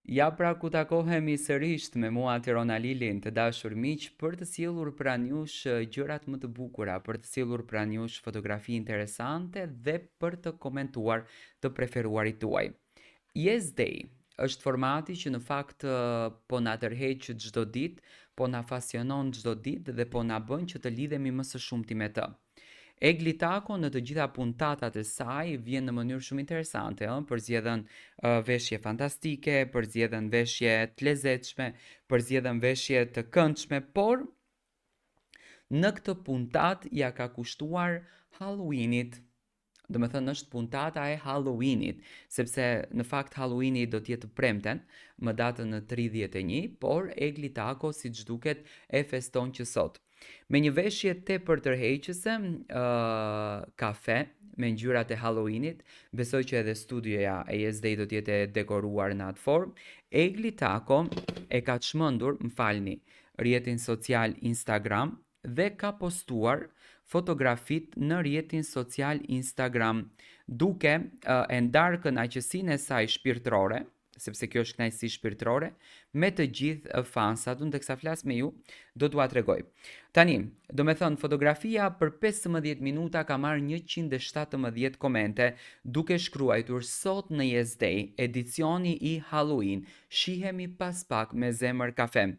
Ja pra ku takohemi sërish me mua Tirona Lilin, të dashur miq, për të sjellur pranë jush gjërat më të bukura, për të sjellur pranë jush fotografi interesante dhe për të komentuar të preferuarit tuaj. Yes Day është formati që në fakt po na tërheq çdo ditë, po na pasionon çdo ditë dhe po na bën që të lidhemi më së shumti me të. Egli Tako në të gjitha puntatat e saj vjen në mënyrë shumë interesante, përzgjedhën veshje fantastike, përzgjedhën veshje të lezetshme, përzgjedhën veshje të këndshme, por në këtë puntat ja ka kushtuar Halloweenit. Do me thënë është puntata e Halloweenit, sepse në fakt Halloweeni do t'jetë premten, më datën në 31, por Egli Tako si që duket e feston që sot. Me një veshje tepër tërheqëse, kafe, me ngjyrat e Halloweenit, besoj që edhe studioja e Yes Day do t'jetë e dekoruar në atë formë. Egli Tako e ka çmendur, më falni, rrjetin social Instagram dhe ka postuar fotografit në rrjetin social Instagram, duke e ndarë kënaqësinë e saj shpirtërore, sepse kjo është kënaqësi shpirtërore, me të gjithë fansat. Unë teksa flas me ju, do t'ua tregoj. Tani, do me thënë, fotografia për 15 minuta ka marrë 117 komente, duke shkruajtur sot në Yes Day, edicioni i Halloween, shihemi pas pak me zemër kafe.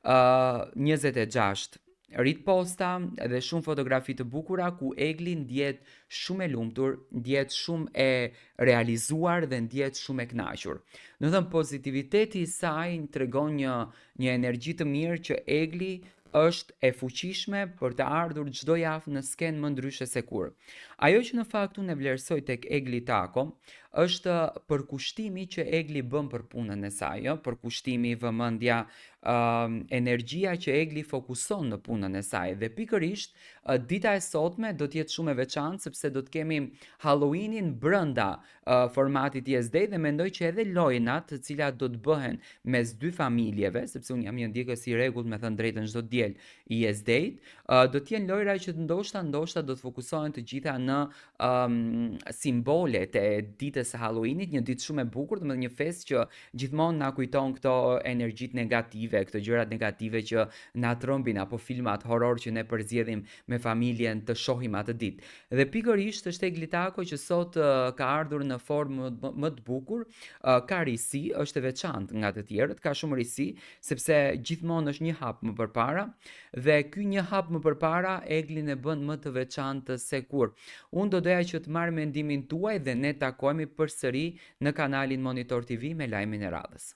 26 rrit posta dhe shumë fotografi të bukura ku Egli ndjet shumë e lumtur, ndjet shumë e realizuar dhe ndjet shumë e kënaqur. Në thënë, pozitiviteti i saj tregon një energji të mirë që Egli është e fuqishme për të ardhur çdo javë në skenë më ndryshe se kur. Ajo që në fakt unë e vlerësoj tek Egli Tako është përkushtimi që Egli bën për punën e saj, përkushtimi, vëmendja, energjia që Egli fokuson në punën e saj dhe pikërisht dita e sotme do të jetë shumë e veçantë sepse do të kemi Halloweenin brenda formatit Yes Day dhe mendoj që edhe lojnat të cilat do të bëhen mes dy familjeve, sepse unë jam një ndjekës i rregullt, me thënë drejtën, çdo diel i Yes Day, do të jenë lojra që ndoshta do të fokusohen të gjitha në simbolet e ditës së Halloweenit, një ditë shumë e bukur, domethënë një festë që gjithmonë na kujton këto energjitë negative, këto gjërat negative që na trëmbin, apo filmat horror që ne përzjedhim me familjen të shohim atë ditë. Dhe pikërisht është Egli Tako që sot ka ardhur në formë më të bukur, ka risi, është e veçantë nga të tjerët, ka shumë risi, sepse gjithmonë është një hap më përpara dhe ky një hap më përpara Eglin e bën më të veçantë se kur. Unë do doja që të marr mendimin tuaj dhe ne takohemi përsëri në kanalin Monitor TV me lajmin e radhës.